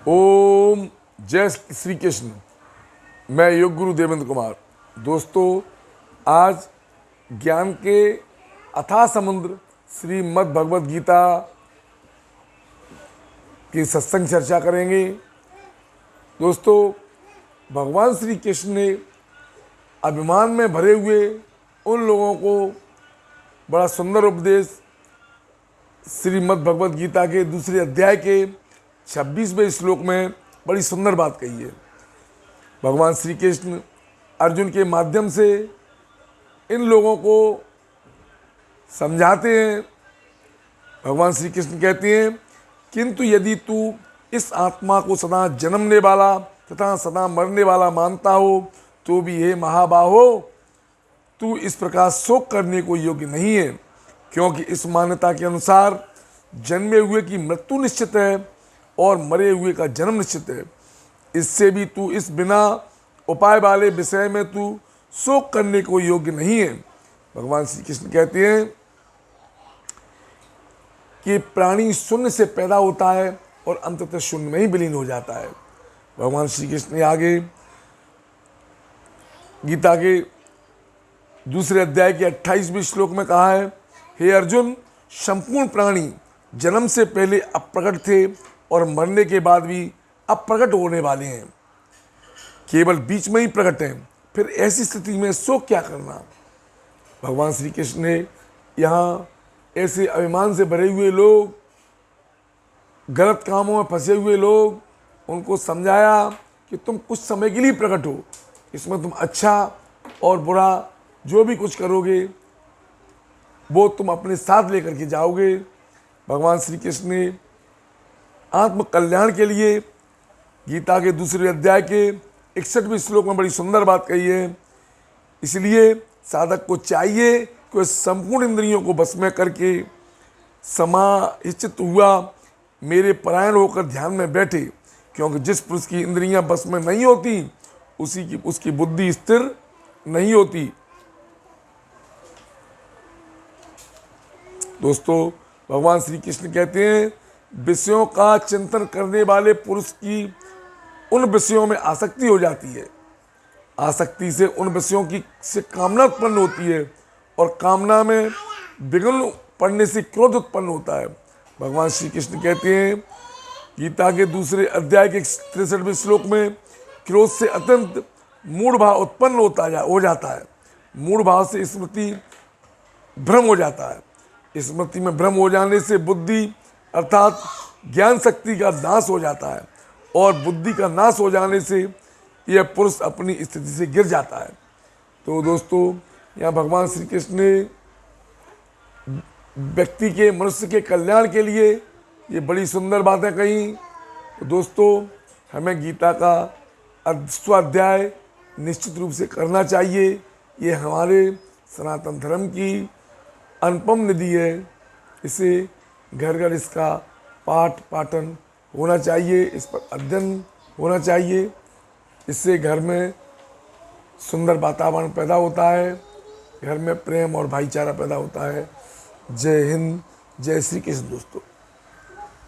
ओम जय श्री कृष्ण। मैं योग गुरु देवेंद्र कुमार। दोस्तों, आज ज्ञान के अथाह समुद्र श्रीमद् भगवद गीता की सत्संग चर्चा करेंगे। दोस्तों, भगवान श्री कृष्ण ने अभिमान में भरे हुए उन लोगों को बड़ा सुंदर उपदेश श्रीमद् भगवद गीता के दूसरे अध्याय के 26वें श्लोक में बड़ी सुंदर बात कही है। भगवान श्री कृष्ण अर्जुन के माध्यम से इन लोगों को समझाते हैं। भगवान श्री कृष्ण कहते हैं, किंतु यदि तू इस आत्मा को सदा जन्मने वाला तथा सदा मरने वाला मानता हो तो भी हे महाबाहो, तू इस प्रकार शोक करने को योग्य नहीं है, क्योंकि इस मान्यता के अनुसार जन्मे हुए की मृत्यु निश्चित है और मरे हुए का जन्म निश्चित है। इससे भी तू इस बिना उपाय वाले विषय में तू शोक करने को योग्य नहीं है। भगवान श्री कृष्ण कहते हैं कि प्राणी शून्य से पैदा होता है और अंततः शून्य में ही विलीन हो जाता है। भगवान श्री कृष्ण ने आगे गीता के दूसरे अध्याय के 28वें श्लोक में कहा है, हे अर्जुन, संपूर्ण प्राणी जन्म से पहले अप्रकट थे और मरने के बाद भी अप्रकट होने वाले हैं, केवल बीच में ही प्रकट हैं। फिर ऐसी स्थिति में शोक क्या करना। भगवान श्री कृष्ण ने यहाँ ऐसे अभिमान से भरे हुए लोग, गलत कामों में फंसे हुए लोग, उनको समझाया कि तुम कुछ समय के लिए प्रकट हो, इसमें तुम अच्छा और बुरा जो भी कुछ करोगे वो तुम अपने साथ लेकर के जाओगे। भगवान श्री कृष्ण ने आत्म कल्याण के लिए गीता के दूसरे अध्याय के 61वें श्लोक में बड़ी सुंदर बात कही है। इसलिए साधक को चाहिए कि वह संपूर्ण इंद्रियों को बस में करके समाहित हुआ मेरे परायण होकर ध्यान में बैठे, क्योंकि जिस पुरुष की इंद्रियां बस में नहीं होती उसकी बुद्धि स्थिर नहीं होती। दोस्तों, भगवान श्री कृष्ण कहते हैं, विषयों का चिंतन करने वाले पुरुष की उन विषयों में आसक्ति हो जाती है। आसक्ति से उन विषयों की से कामना उत्पन्न होती है और कामना में विघ्न पड़ने से क्रोध उत्पन्न होता है। भगवान श्री कृष्ण कहते हैं गीता के दूसरे अध्याय के 63वें श्लोक में, क्रोध से अत्यंत मूढ़ भाव उत्पन्न हो जाता है। मूढ़ भाव से स्मृति भ्रम हो जाता है। स्मृति में भ्रम हो जाने से बुद्धि अर्थात ज्ञान शक्ति का नाश हो जाता है और बुद्धि का नाश हो जाने से यह पुरुष अपनी स्थिति से गिर जाता है। तो दोस्तों, यहाँ भगवान श्री कृष्ण ने व्यक्ति के, मनुष्य के कल्याण के लिए ये बड़ी सुंदर बातें कही। तो दोस्तों, हमें गीता का स्वाध्याय निश्चित रूप से करना चाहिए। ये हमारे सनातन धर्म की अनुपम निधि है। इसे घर घर इसका पाठ पाठन होना चाहिए, इस पर अध्ययन होना चाहिए। इससे घर में सुंदर वातावरण पैदा होता है, घर में प्रेम और भाईचारा पैदा होता है। जय हिंद, जय श्री कृष्ण। दोस्तों।